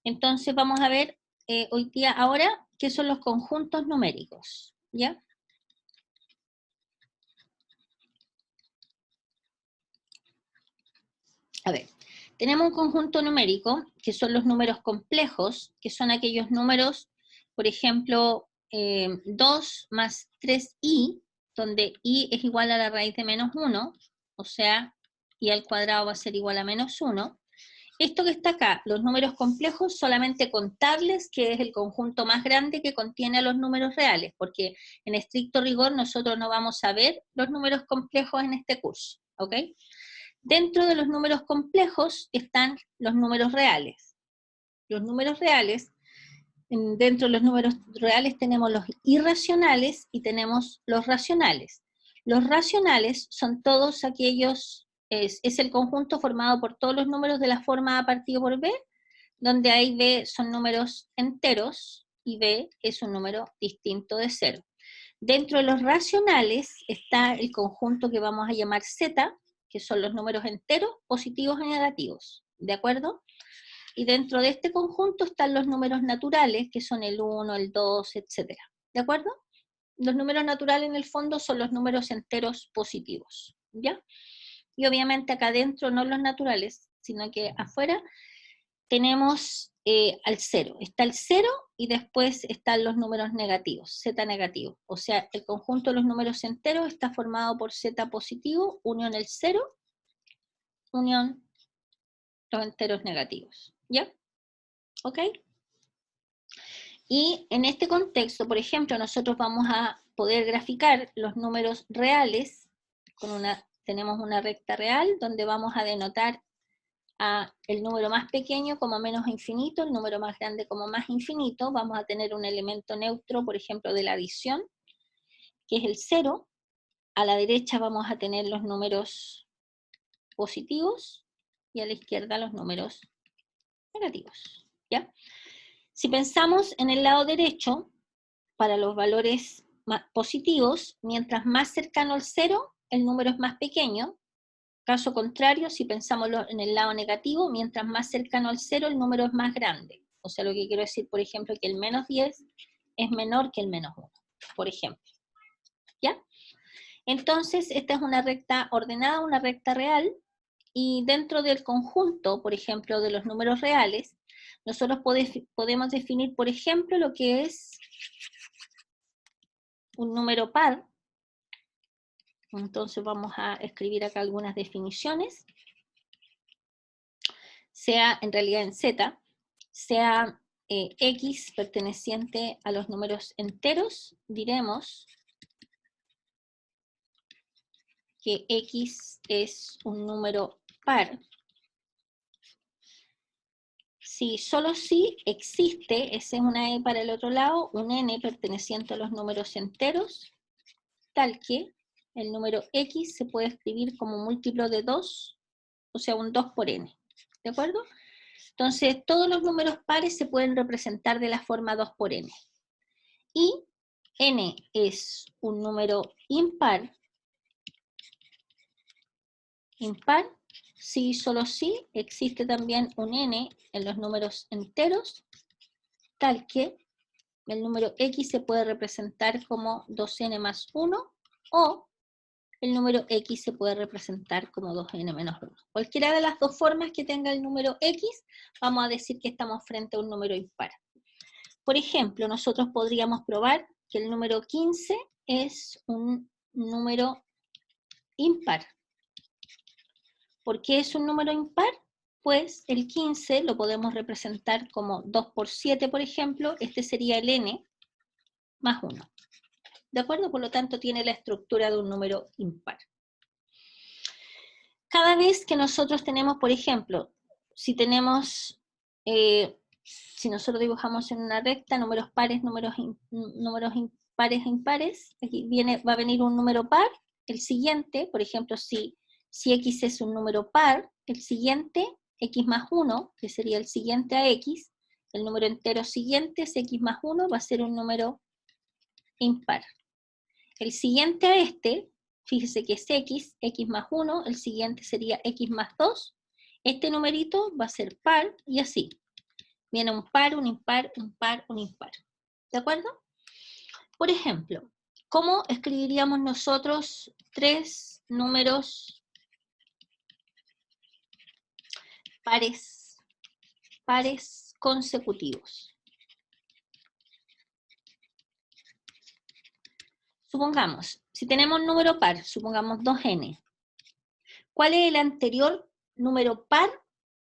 Entonces vamos a ver hoy día, ahora, qué son los conjuntos numéricos, ¿ya? A ver, tenemos un conjunto numérico, que son los números complejos, que son aquellos números, por ejemplo, 2 más 3i, donde i es igual a la raíz de menos 1, o sea, i al cuadrado va a ser igual a menos 1. Esto que está acá, los números complejos, solamente contarles que es el conjunto más grande que contiene a los números reales, porque en estricto rigor nosotros no vamos a ver los números complejos en este curso, ¿ok? Dentro de los números complejos están los números reales. Los números reales, dentro de los números reales tenemos los irracionales y tenemos los racionales. Los racionales son todos aquellos, es el conjunto formado por todos los números de la forma A partido por B, donde A y B son números enteros y B es un número distinto de 0. Dentro de los racionales está el conjunto que vamos a llamar Z, que son los números enteros, positivos y negativos, ¿de acuerdo? Y dentro de este conjunto están los números naturales, que son el 1, el 2, etc. ¿De acuerdo? Los números naturales en el fondo son los números enteros positivos, ¿ya? Y obviamente acá adentro no los naturales, sino que afuera tenemos al 0. Está el 0 y después están los números negativos, z negativo. O sea, el conjunto de los números enteros está formado por z positivo, unión el 0, unión los enteros negativos. ¿Ya? ¿Ok? Y en este contexto, por ejemplo, nosotros vamos a poder graficar los números reales, tenemos una recta real donde vamos a denotar el número más pequeño como menos infinito, el número más grande como más infinito. Vamos a tener un elemento neutro, por ejemplo, de la adición, que es el 0. A la derecha vamos a tener los números positivos y a la izquierda los números negativos, ¿ya? Si pensamos en el lado derecho, para los valores positivos, mientras más cercano al 0, el número es más pequeño. Caso contrario, si pensamos en el lado negativo, mientras más cercano al 0, el número es más grande. O sea, lo que quiero decir, por ejemplo, que el menos 10 es menor que el menos 1, por ejemplo. ¿Ya? Entonces, esta es una recta ordenada, una recta real, y dentro del conjunto, por ejemplo, de los números reales, nosotros podemos definir, por ejemplo, lo que es un número par. Entonces vamos a escribir acá algunas definiciones. Sea en realidad en Z, sea X perteneciente a los números enteros, diremos que X es un número par. Si solo si existe, ese es una E para el otro lado, un N perteneciente a los números enteros, tal que el número X se puede escribir como múltiplo de 2, o sea, un 2 por N. ¿De acuerdo? Entonces, todos los números pares se pueden representar de la forma 2 por N. Y N es un número impar, si solo si existe también un N en los números enteros, tal que el número X se puede representar como 2N más 1, o el número X se puede representar como 2N menos 1. Cualquiera de las dos formas que tenga el número X, vamos a decir que estamos frente a un número impar. Por ejemplo, nosotros podríamos probar que el número 15 es un número impar. ¿Por qué es un número impar? Pues el 15 lo podemos representar como 2 por 7, por ejemplo. Este sería el n más 1. ¿De acuerdo? Por lo tanto, tiene la estructura de un número impar. Cada vez que nosotros tenemos, por ejemplo, si nosotros dibujamos en una recta números pares, números impares e impares, aquí va a venir un número par, el siguiente, por ejemplo, si X es un número par, el siguiente, X más 1, que sería el siguiente a X, el número entero siguiente es X más 1, va a ser un número impar. El siguiente a este, fíjese que es X más 1, el siguiente sería X más 2, este numerito va a ser par y así. Viene un par, un impar, un par, un impar. ¿De acuerdo? Por ejemplo, ¿cómo escribiríamos nosotros 3 números pares consecutivos? Supongamos, si tenemos un número par, supongamos 2n, ¿cuál es el anterior número par?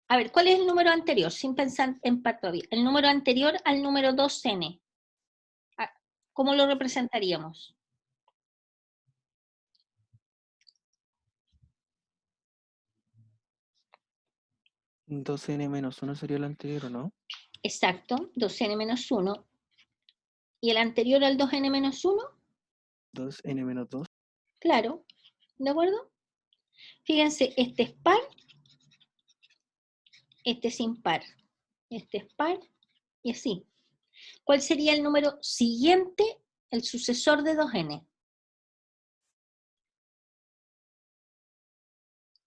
A ver, ¿cuál es el número anterior? Sin pensar en par todavía. El número anterior al número 2n. ¿Cómo lo representaríamos? Dos n menos 1 sería el anterior, ¿o no? Exacto, 2n menos 1. ¿Y el anterior al 2n menos 1? 2n menos 2. Claro, ¿de acuerdo? Fíjense, este es par, este es impar, este es par y así. ¿Cuál sería el número siguiente, el sucesor de 2n?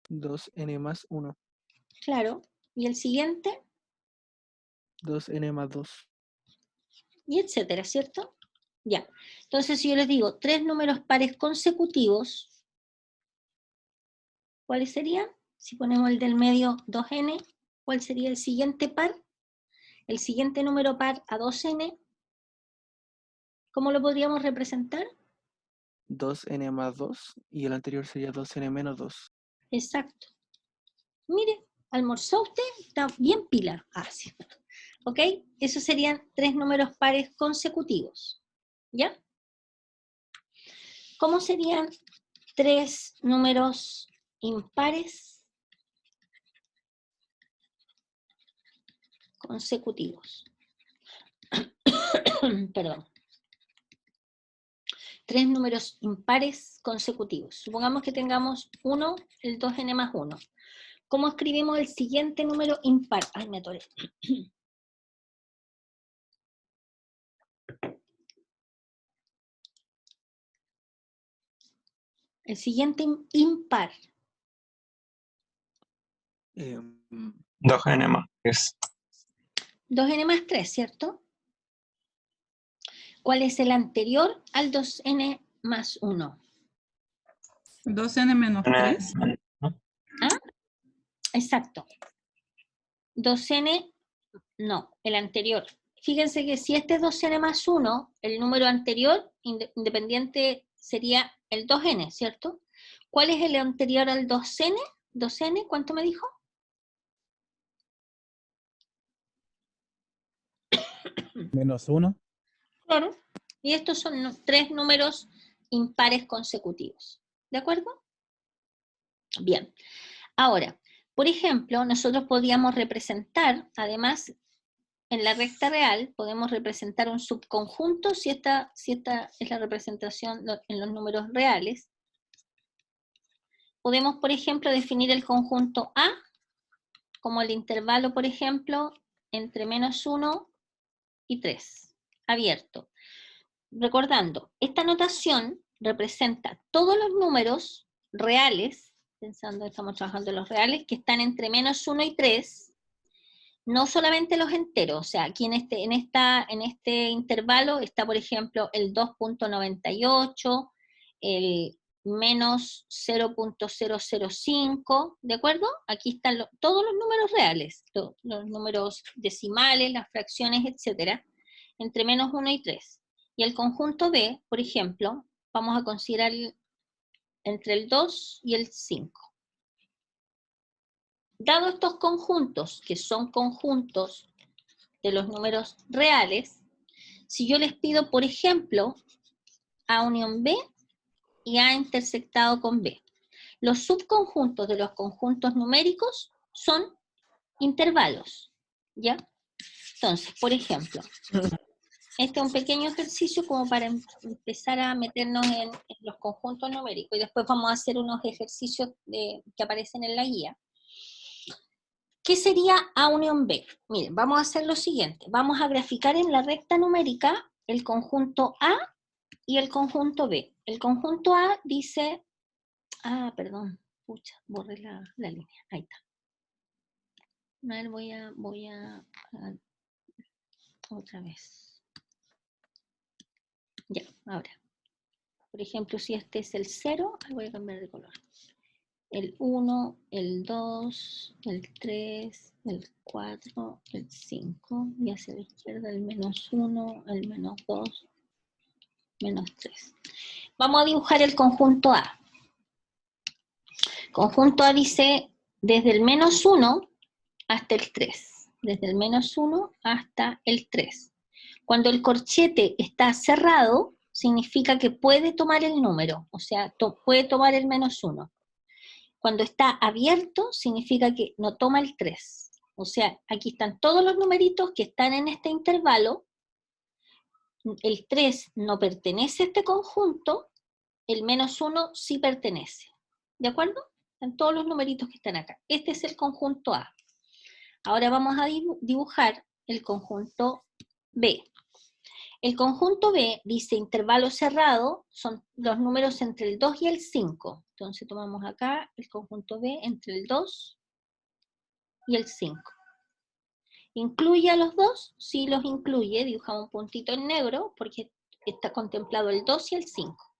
2n más 1. Claro, ¿y el siguiente? 2n más 2. Y etcétera, ¿cierto? Ya. Entonces, si yo les digo 3 números pares consecutivos, ¿cuáles serían? Si ponemos el del medio 2n, ¿cuál sería el siguiente par? El siguiente número par a 2n, ¿cómo lo podríamos representar? 2n más 2 y el anterior sería 2n menos 2. Exacto. Mire, almorzó usted, está bien pila. Ah, sí. ¿Ok? Esos serían 3 números pares consecutivos. ¿Ya? ¿Cómo serían 3 números impares consecutivos? Perdón. 3 números impares consecutivos. Supongamos que tengamos 1, el 2n más 1. ¿Cómo escribimos el siguiente número impar? Ay, me atoré. El siguiente impar. 2n más 3. 2n más 3, ¿cierto? ¿Cuál es el anterior al 2n más 1? 2n menos 3. ¿Ah? Exacto. 2n, no, el anterior. Fíjense que si este es 2n más 1, el número anterior, independiente, sería el 2n, ¿cierto? ¿Cuál es el anterior al 2n? 2n, ¿cuánto me dijo? Menos 1. Claro. Y estos son 3 números impares consecutivos. ¿De acuerdo? Bien. Ahora, por ejemplo, nosotros podríamos representar, además, en la recta real, podemos representar un subconjunto si esta es la representación en los números reales. Podemos, por ejemplo, definir el conjunto A como el intervalo, por ejemplo, entre menos 1 y 3, abierto. Recordando, esta notación representa todos los números reales, pensando que estamos trabajando en los reales, que están entre menos 1 y 3, no solamente los enteros, o sea, aquí en este intervalo está, por ejemplo, el 2.98, el menos 0.005, ¿de acuerdo? Aquí están todos los números reales, los números decimales, las fracciones, etcétera, entre menos 1 y 3. Y el conjunto B, por ejemplo, vamos a considerar entre el 2 y el 5. Dado estos conjuntos, que son conjuntos de los números reales, si yo les pido, por ejemplo, A unión B y A intersectado con B, los subconjuntos de los conjuntos numéricos son intervalos, ¿ya? Entonces, por ejemplo, este es un pequeño ejercicio como para empezar a meternos en los conjuntos numéricos y después vamos a hacer unos ejercicios que aparecen en la guía. ¿Qué sería A unión B? Miren, vamos a hacer lo siguiente. Vamos a graficar en la recta numérica el conjunto A y el conjunto B. El conjunto A dice... Ah, perdón. Pucha, borré la línea. Ahí está. A ver, voy a otra vez. Ya, ahora. Por ejemplo, si este es el 0, voy a cambiar de color. El 1, el 2, el 3, el 4, el 5, y hacia la izquierda el -1, el -2, -3. Vamos a dibujar el conjunto A. Conjunto A dice desde el -1 hasta el 3. Desde el -1 hasta el 3. Cuando el corchete está cerrado, significa que puede tomar el número, o sea, puede tomar el -1. Cuando está abierto, significa que no toma el 3. O sea, aquí están todos los numeritos que están en este intervalo. El 3 no pertenece a este conjunto, el -1 sí pertenece. ¿De acuerdo? Están todos los numeritos que están acá. Este es el conjunto A. Ahora vamos a dibujar el conjunto B. El conjunto B dice intervalo cerrado, son los números entre el 2 y el 5. Entonces tomamos acá el conjunto B entre el 2 y el 5. ¿Incluye a los dos? Sí los incluye, dibujamos un puntito en negro porque está contemplado el 2 y el 5.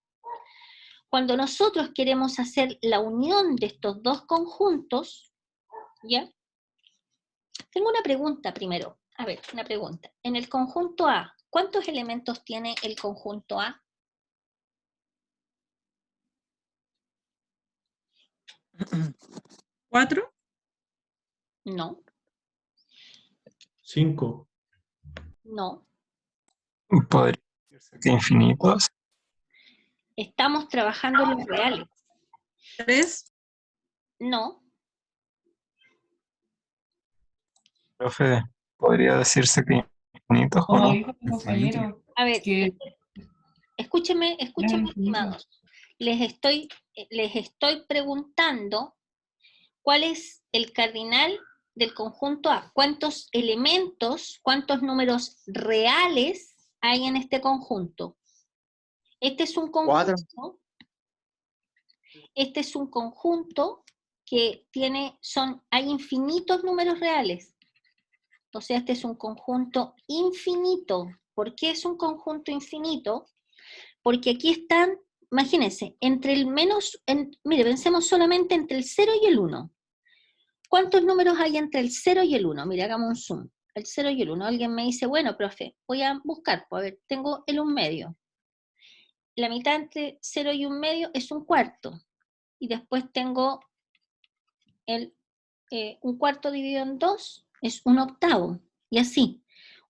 Cuando nosotros queremos hacer la unión de estos dos conjuntos, ¿ya? Tengo una pregunta primero. A ver, una pregunta. En el conjunto A, ¿cuántos elementos tiene el conjunto A? ¿4? No, 5. no. Podría decirse que infinitos. Estamos trabajando en los reales. 3. No, Profe, podría decirse que infinitos o Como no. dijo el compañero, a ver, que escúchenme, eran infinitos. estimados. Les estoy preguntando cuál es el cardinal del conjunto A. ¿Cuántos elementos, cuántos números reales hay en este conjunto? Este es un conjunto. Este es un conjunto que hay infinitos números reales. O sea, este es un conjunto infinito. ¿Por qué es un conjunto infinito? Porque aquí están, imagínense, entre el mire, pensemos solamente entre el 0 y el 1. ¿Cuántos números hay entre el 0 y el 1? Mire, hagamos un zoom. El 0 y el 1. Alguien me dice, bueno, profe, voy a buscar, pues, a ver, tengo el 1/2. La mitad entre 0 y 1/2 es 1/4. Y después tengo el 1/4 dividido en 2 es 1/8. Y así.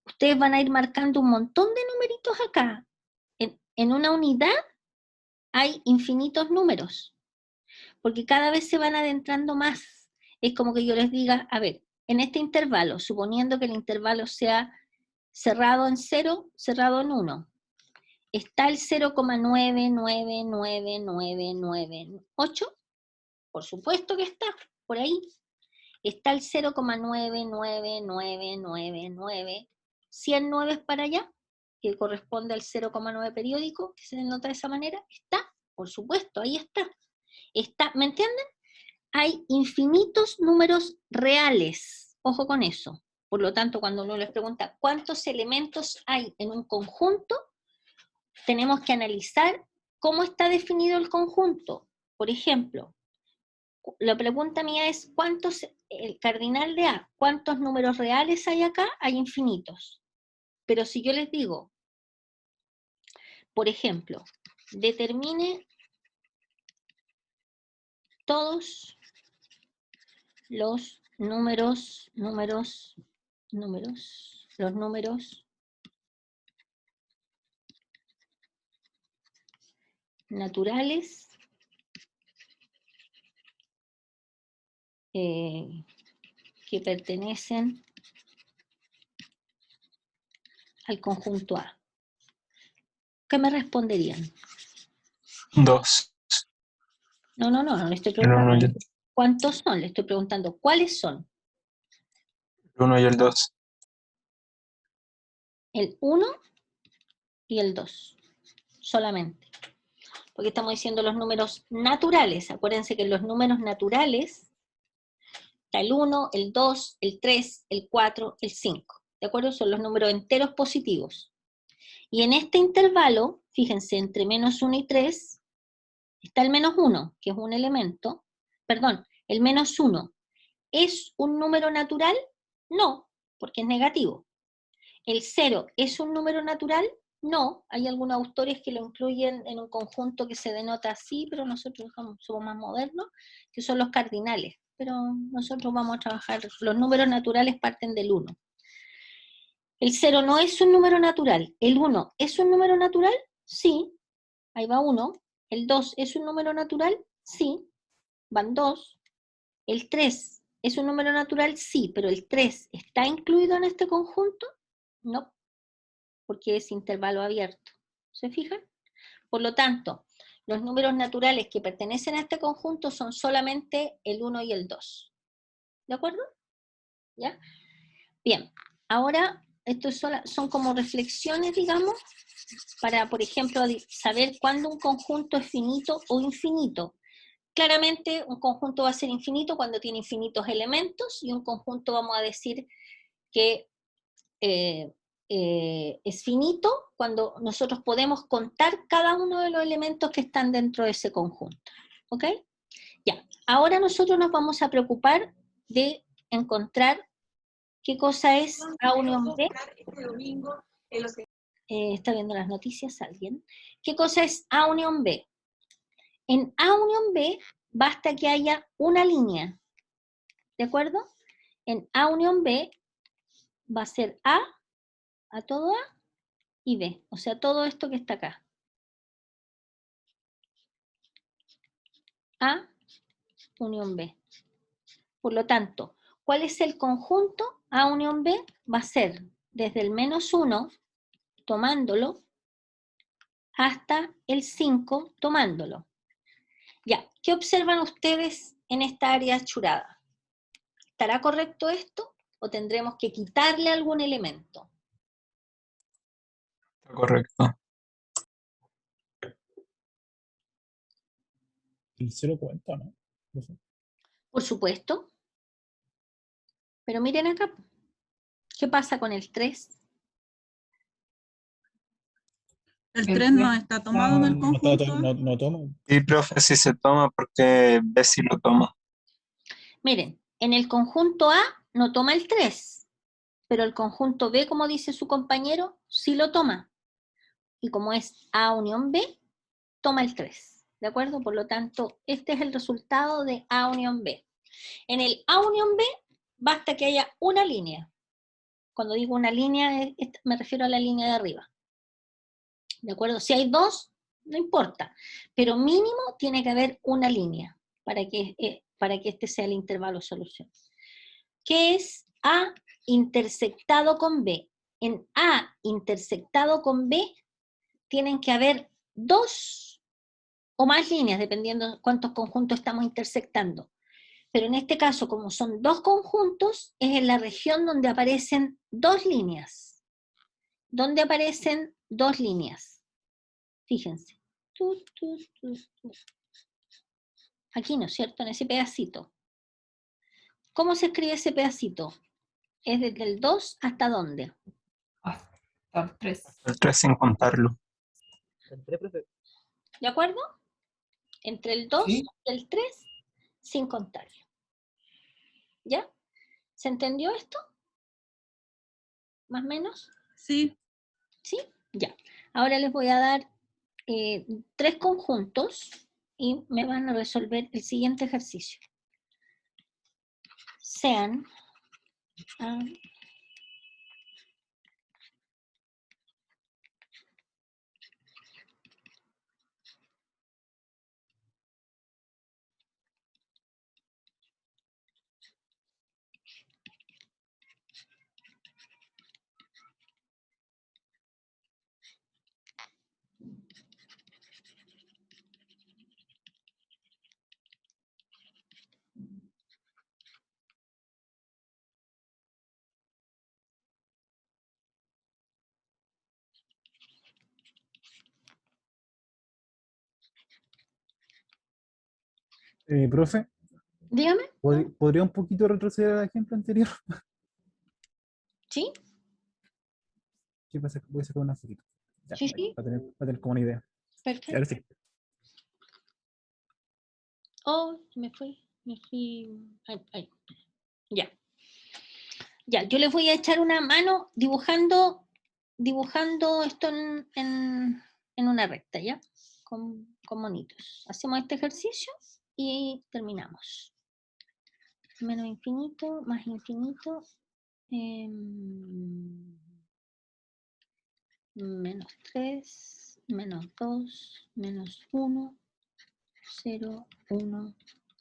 Ustedes van a ir marcando un montón de numeritos acá. En una unidad hay infinitos números. Porque cada vez se van adentrando más. Es como que yo les diga, a ver, en este intervalo, suponiendo que el intervalo sea cerrado en 0, cerrado en 1, ¿está el 0,9999998? Por supuesto que está, por ahí. Está el 0,99999, 100 nueves para allá, que corresponde al 0,9 periódico, que se denota de esa manera. Está, por supuesto, ahí está. Está, ¿me entienden? Hay infinitos números reales. Ojo con eso. Por lo tanto, cuando uno les pregunta cuántos elementos hay en un conjunto, tenemos que analizar cómo está definido el conjunto. Por ejemplo, la pregunta mía es, el cardinal de A, ¿cuántos números reales hay acá? Hay infinitos. Pero si yo les digo, por ejemplo, determine todos los números naturales que pertenecen al conjunto A. ¿Qué me responderían? 2. No, le estoy El 1 y preguntando. ¿Cuántos son? Le estoy preguntando, ¿cuáles son? el 1 y el 2. El 1 y el 2, solamente. Porque estamos diciendo los números naturales. Acuérdense que los números naturales está el 1, el 2, el 3, el 4, el 5. ¿de acuerdo? Son los números enteros positivos. Y en este intervalo, fíjense, entre menos 1 y 3, está el menos 1, que es un elemento, perdón, el menos 1. ¿Es un número natural? No, porque es negativo. ¿El 0 es un número natural? No, hay algunos autores que lo incluyen en un conjunto que se denota así, pero nosotros somos más modernos, que son los cardinales. Pero nosotros vamos a trabajar, los números naturales parten del 1. El 0 no es un número natural. ¿El 1 es un número natural? Sí, ahí va 1. ¿El 2 es un número natural? Sí, van 2. ¿El 3 es un número natural? Sí, pero ¿el 3 está incluido en este conjunto? No, porque es intervalo abierto. ¿Se fijan? Por lo tanto, los números naturales que pertenecen a este conjunto son solamente el 1 y el 2. ¿De acuerdo? ¿Ya? Bien, ahora estos son como reflexiones, digamos, para, por ejemplo, saber cuándo un conjunto es finito o infinito. Claramente, un conjunto va a ser infinito cuando tiene infinitos elementos, y un conjunto vamos a decir que es finito cuando nosotros podemos contar cada uno de los elementos que están dentro de ese conjunto. ¿Ok? Ya, ahora nosotros nos vamos a preocupar de encontrar qué cosa es A unión B. ¿Está viendo las noticias alguien? ¿Qué cosa es A unión B? En A unión B basta que haya una línea, ¿de acuerdo? En A unión B va a ser A todo A y B, o sea, todo esto que está acá. A unión B. Por lo tanto, ¿cuál es el conjunto A unión B? Va a ser desde el menos 1, tomándolo, hasta el 5, tomándolo. Ya, ¿qué observan ustedes en esta área achurada? ¿Estará correcto esto o tendremos que quitarle algún elemento? Está correcto. El 0 cuenta, ¿no? Por supuesto. Pero miren acá, ¿qué pasa con el 3? El 3 no está tomado en el conjunto. No toma. Sí, profe, sí se toma porque B sí lo toma. Miren, en el conjunto A no toma el 3, pero el conjunto B, como dice su compañero, sí lo toma. Y como es A unión B, toma el 3. ¿De acuerdo? Por lo tanto, este es el resultado de A unión B. En el A unión B, basta que haya una línea. Cuando digo una línea, me refiero a la línea de arriba. ¿De acuerdo? Si hay dos, no importa. Pero mínimo tiene que haber una línea para que este sea el intervalo solución. ¿Qué es A intersectado con B? En A intersectado con B tienen que haber dos o más líneas, dependiendo de cuántos conjuntos estamos intersectando. Pero en este caso, como son dos conjuntos, es en la región donde aparecen dos líneas. ¿Dónde aparecen dos líneas? Fíjense. Aquí, ¿no es cierto? En ese pedacito. ¿Cómo se escribe ese pedacito? ¿Es desde el 2 hasta dónde? Hasta el 3. El 3 sin contarlo. ¿De acuerdo? Entre el 2 Sí. y el 3, sin contarlo. ¿Ya? ¿Se entendió esto? ¿Más o menos? Sí. ¿Sí? Ya. Ahora les voy a dar 3 conjuntos y me van a resolver el siguiente ejercicio. Sean Profe, dígame, ¿podría un poquito retroceder al ejemplo anterior? ¿sí? Sí, voy a sacar una fotito. Ya, Sí, sí. para tener como una idea. Perfecto. Ahora sí. Oh, me fui. Ay, ay. Ya. Ya, yo les voy a echar una mano dibujando esto en una recta, ¿ya? Con monitos. Hacemos este ejercicio y terminamos. Menos infinito, más infinito. Menos 3, menos 2, menos 1, 0, 1,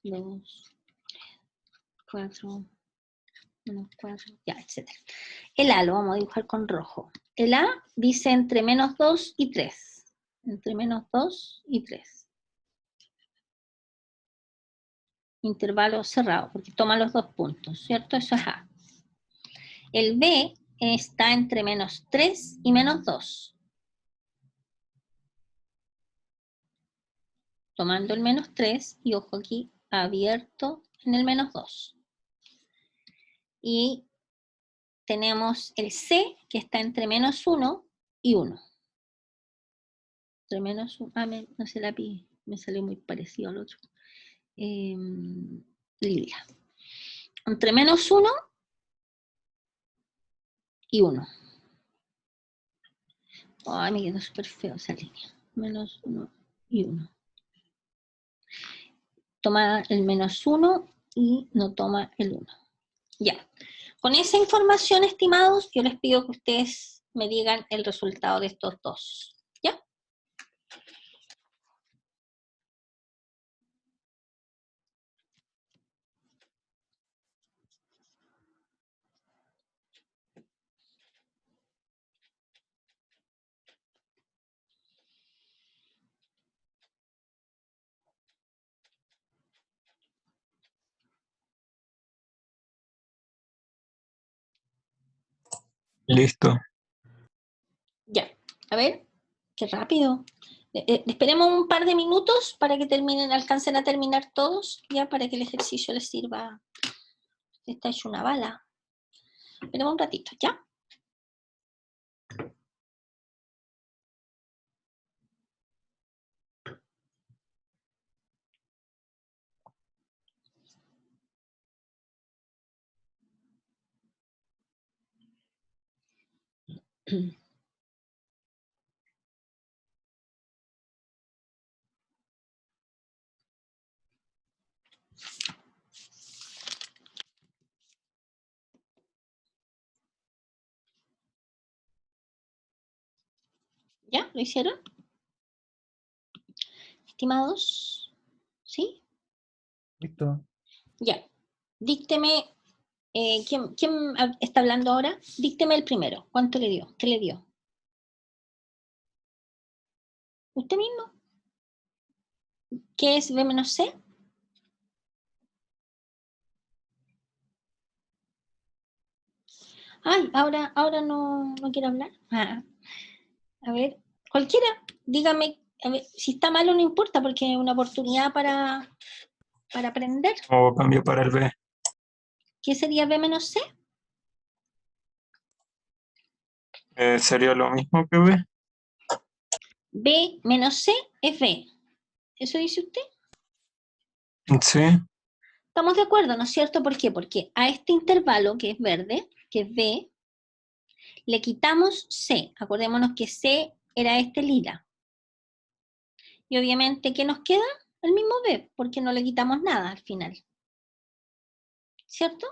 2, 4, menos 4, ya, etc. El A lo vamos a dibujar con rojo. El A dice entre menos 2 y 3. Entre menos 2 y 3. Intervalo cerrado, porque toma los dos puntos, ¿cierto? Eso es A. El B está entre menos 3 y menos 2. Tomando el menos 3 y ojo aquí, abierto en el menos 2. Y tenemos el C que está entre menos 1 y 1. Entre menos 1, no se la vi, me salió muy parecido al otro. Lila. Entre menos 1 y 1. Ay, me quedó súper feo esa línea. Menos 1 y 1. Toma el menos 1 y no toma el 1. Ya. Con esa información, estimados, yo les pido que ustedes me digan el resultado de estos dos. ¿Ya? Listo. Ya. A ver, qué rápido. Esperemos un par de minutos para que terminen, alcancen a terminar todos, ya para que el ejercicio les sirva. Está hecho una bala. Esperemos un ratito, ¿ya? ¿Ya? ¿Lo hicieron? Estimados, ¿sí? Listo. Ya. Dícteme, ¿quién está hablando ahora? Dícteme el primero. ¿Cuánto le dio? ¿Qué le dio? ¿Usted mismo? ¿Qué es B menos C? Ay, ahora no quiero hablar. A ver, cualquiera, dígame, a ver, si está malo no importa, porque es una oportunidad para aprender. O cambio para el B. ¿Qué sería B menos C? ¿Sería lo mismo que B? B menos C es B. ¿Eso dice usted? Sí. Estamos de acuerdo, ¿no es cierto? ¿Por qué? Porque a este intervalo, que es verde, que es B, le quitamos C. Acordémonos que C era este lila. Y obviamente, ¿qué nos queda? El mismo B, porque no le quitamos nada al final. ¿Cierto?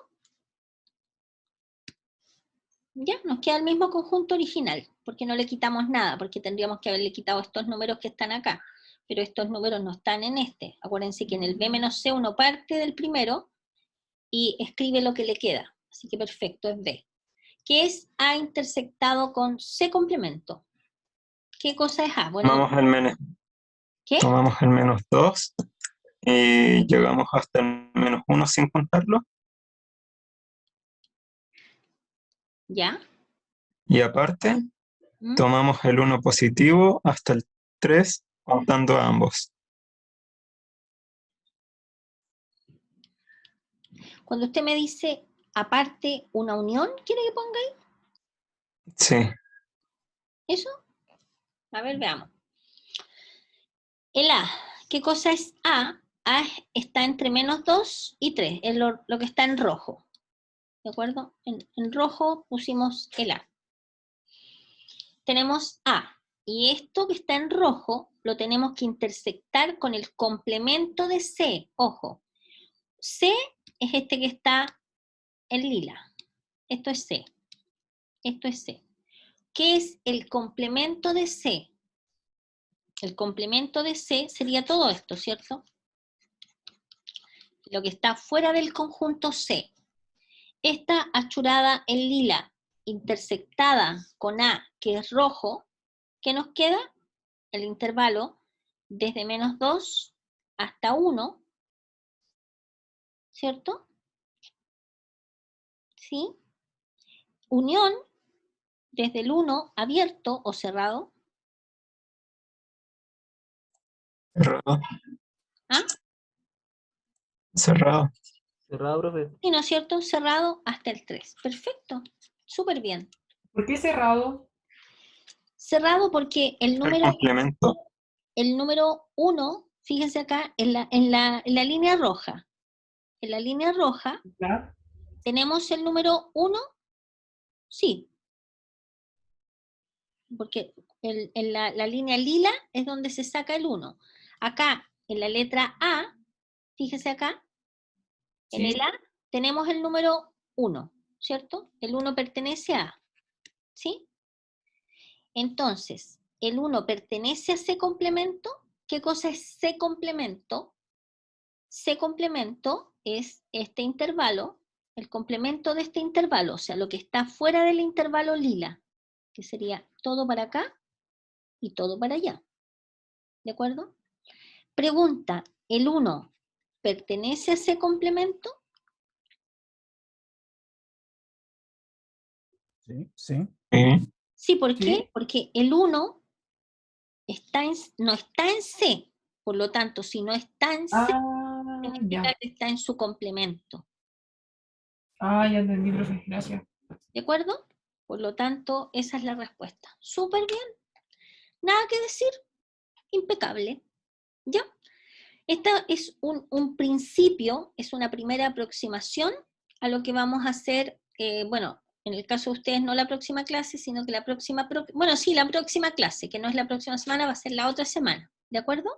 Ya, nos queda el mismo conjunto original, porque no le quitamos nada, porque tendríamos que haberle quitado estos números que están acá, pero estos números no están en este. Acuérdense que en el B menos C uno parte del primero y escribe lo que le queda. Así que perfecto, es B. ¿Qué es A intersectado con C complemento? ¿Qué cosa es A? Bueno, ¿qué? Tomamos el menos 2 y llegamos hasta el menos 1 sin contarlo. ¿Ya? Y aparte, ¿Mm? tomamos el 1 positivo hasta el 3 contando a ambos. Cuando usted me dice aparte una unión, ¿quiere que ponga ahí? Sí. ¿Eso? A ver, veamos. El A, ¿qué cosa es A? A está entre -2 y 3, es lo que está en rojo. ¿De acuerdo? En rojo pusimos el A. Tenemos A. Y esto que está en rojo lo tenemos que intersectar con el complemento de C. Ojo. C es este que está en lila. Esto es C. Esto es C. ¿Qué es el complemento de C? El complemento de C sería todo esto, ¿cierto? Lo que está fuera del conjunto C. Esta achurada en lila, intersectada con A, que es rojo, ¿qué nos queda? El intervalo desde -2 hasta 1, ¿cierto? ¿Sí? Unión desde el 1 abierto o cerrado. Cerrado. ¿Ah? Cerrado. Cerrado, profe. ¿Y no es cierto? Cerrado hasta el 3. Perfecto. Súper bien. ¿Por qué cerrado? Cerrado porque el El complemento. número 1, fíjense acá, en la línea roja. En la línea roja, ¿Ya? ¿tenemos el número 1? Sí. Porque en la línea lila es donde se saca el 1. Acá, en la letra A, fíjese acá, en Sí. el A tenemos el número 1, ¿cierto? El 1 pertenece a A, ¿sí? Entonces, el 1 pertenece a C complemento. ¿Qué cosa es C complemento? C complemento es este intervalo, el complemento de este intervalo, o sea, lo que está fuera del intervalo lila, que sería todo para acá y todo para allá. ¿De acuerdo? Pregunta, ¿el 1 pertenece a ese complemento? Sí, sí. Sí. Sí, ¿por Sí. qué? Porque el 1 no está en C, por lo tanto, si no está en C, Ah, significa ya. que está en su complemento. Ah, ya entendí, profe. Gracias. ¿De acuerdo? Por lo tanto, esa es la respuesta. Súper bien. Nada que decir. Impecable. ¿Ya? Esta es un principio, es una primera aproximación a lo que vamos a hacer, bueno, en el caso de ustedes no la próxima clase, sino que la próxima clase, que no es la próxima semana, va a ser la otra semana. ¿De acuerdo?